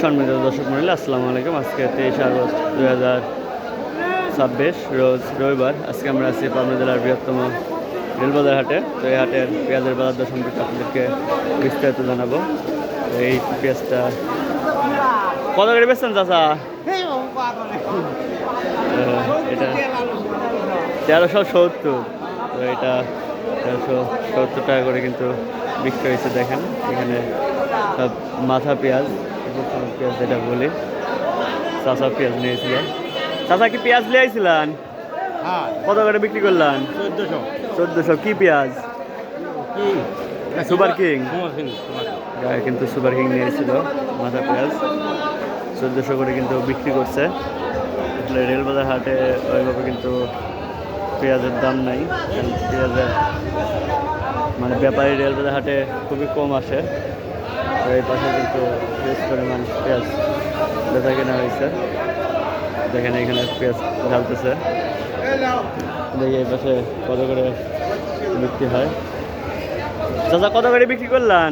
সম্মানিত দর্শক মণ্ডলী, আসসালামু আলাইকুম। আজকে 23 আগস্ট 2026 রোজ রবিবার। আজকে আমরা আছি পাবনা জেলার বৃহত্তম রেলবাজার হাটে। তো এই হাটের পেঁয়াজের বাজার দর সম্পর্কে আপনাদেরকে বিস্তারিত জানাবো। তো এই পেঁয়াজটা কত করে বেচছেন চাচা? এটা 1370। তো এটা 1370 টাকা করে কিন্তু বিক্রি হয়েছে। দেখেন এখানে সব মাথা পেঁয়াজ, পেঁয়াজ যেটা বলি, চাষা পেঁয়াজ নিয়েছিল। চাষা কি পেঁয়াজ নিয়ে আইছিলেন? কত করে বিক্রি করলেন? 1400। কি পেঁয়াজ? Super king. কিন্তু সুপার কিং নিয়েছিল মাথা পেঁয়াজ 1400 করে কিন্তু বিক্রি করছে। আসলে রেলবাজার হাটে ওইভাবে কিন্তু পেঁয়াজের দাম নাই। পেঁয়াজের মানে ব্যাপারী রেলবাজার হাটে খুবই কম আসে। এই পাশে কিন্তু বেশ পরিমাণ পেঁয়াজ বেচা কেনা হয়েছে। দেখেন এখানে পেঁয়াজ ঢালতেছে। দেখি এই পাশে কত করে বিক্রি হয়। চাচা কত করে বিক্রি করলেন?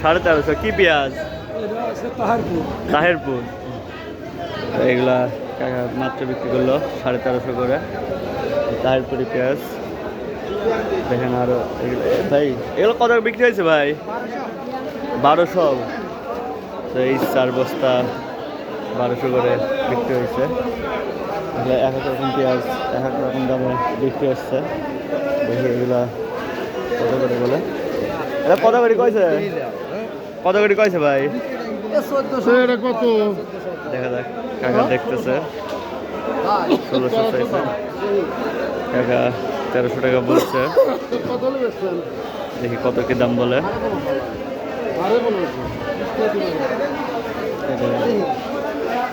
1350। কি পেঁয়াজ? তাহেরপুর। এগুলা কাকা মাত্র বিক্রি করলো 1350 করে। তাহেরপুরি পেঁয়াজ দেখেন। আরো ভাই এগুলো কত বিক্রি হয়েছে ভাই? 1200। তো এই 4 বস্তা 1200 করে বিক্রি হয়েছে। আসলে এক এক রকম পেঁয়াজ এক এক রকম দামে বিক্রি হচ্ছে। দেখি এগুলা কত করে বলে। এটা কত করে কইছে? কত করে কইছে ভাই? কত দেখা যাক। কাকা দেখতেছে 1600 চাইছে, কাকা 1300 টাকা বলছে। দেখি কত কি দাম বলে।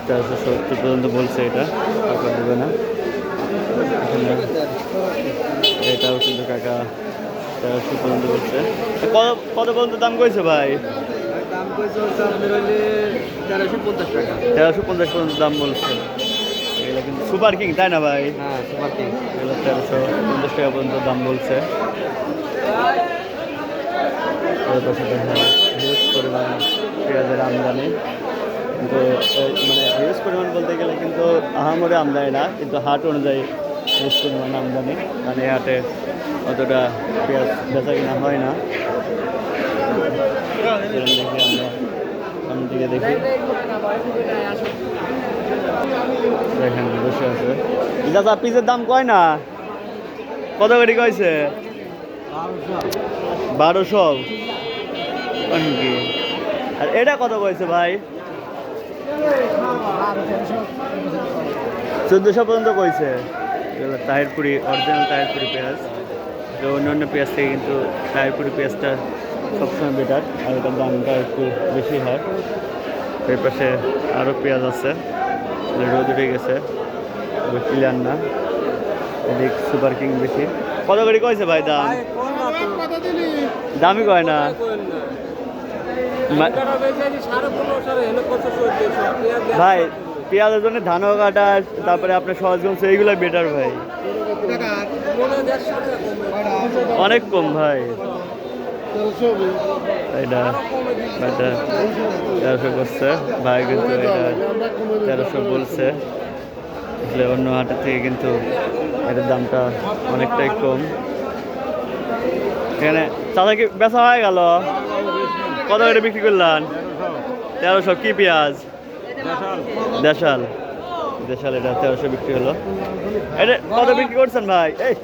1370 পর্যন্ত বলছে। এটা কাকা দেবে না। এটাও কিন্তু কাকা 1300 পর্যন্ত বলছে। কত পর্যন্ত দাম কইছে ভাই? 1350 পর্যন্ত দাম বলছে। এগুলো কিন্তু সুপার কিং, তাই না ভাই? হ্যাঁ, সুপার কিং। এগুলো 1350 টাকা পর্যন্ত দাম বলছে। হিউজ পরিমাণ পেঁয়াজের আমদানি, কিন্তু মানে হিউজ পরিমাণ বলতে গেলে কিন্তু আহামরি আমদানি না, কিন্তু হাট অনুযায়ী হিউজ পরিমাণ আমদানি। মানে এই হাটে অতটা পেঁয়াজ বেচা কিনা হয় না। দেখি আমরা সামনের দিকে দেখি। দেখেন বসে আছে। চাচা পিসের দাম কয় না? কত করে কইছে? 1200। কি আর এটা কত কইছে ভাই? 1400 পর্যন্ত কইছে। এগুলো তাহিরপুরি, অরিজিনাল তাহিরপুরি পেঁয়াজ। অন্যান্য পেঁয়াজ থেকে কিন্তু তাহিরপুরি পেঁয়াজটা সবসময় বেটার, আর এটার দামটা একটু বেশি হয়। এই পাশে আরও পেঁয়াজ আছে, রোদ উঠে গেছে, ক্লিয়ার না। এদিক সুপার কিং বেশি। কত করে কইছে ভাই দাম? দামই কয় না। ভাই পেঁয়াজের জন্য ধানও কাটা, তারপরে আপনার সহজগঞ্জ এইগুলো বেটার ভাই। অনেক কম ভাই। এটা 1300 করছে ভাই, কিন্তু এটা 1300 বলছে। আসলে অন্য হাটের থেকে কিন্তু এটার দামটা অনেকটাই কম। এখানে চাচা কি বেচা হয়ে গেল? কত করে বিক্রি করলেন? 1300। কি পেঁয়াজ? দেশাল। দেশাল, এটা 1300 বিক্রি হলো। এটা কত বিক্রি করছেন ভাই? এই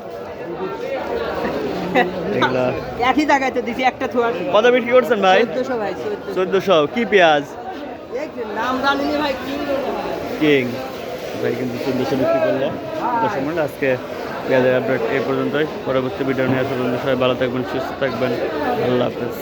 একই জায়গায় তো দিছি একটা থুয়ার। কত বিক্রি করছেন ভাই? 1400 ভাই। 1400। কি পেঁয়াজ? নাম জানিনি ভাই। কিং ভাই কিন্তু 1400 বিক্রি করলো। দর্শক মণ্ডলী, আজকে পেঁয়াজের আপডেট এই পর্যন্তই। পরবর্তী ভিডিও নিয়ে আসা পর্যন্ত সবাই ভালো থাকবেন, সুস্থ থাকবেন। আল্লাহ হাফেজ।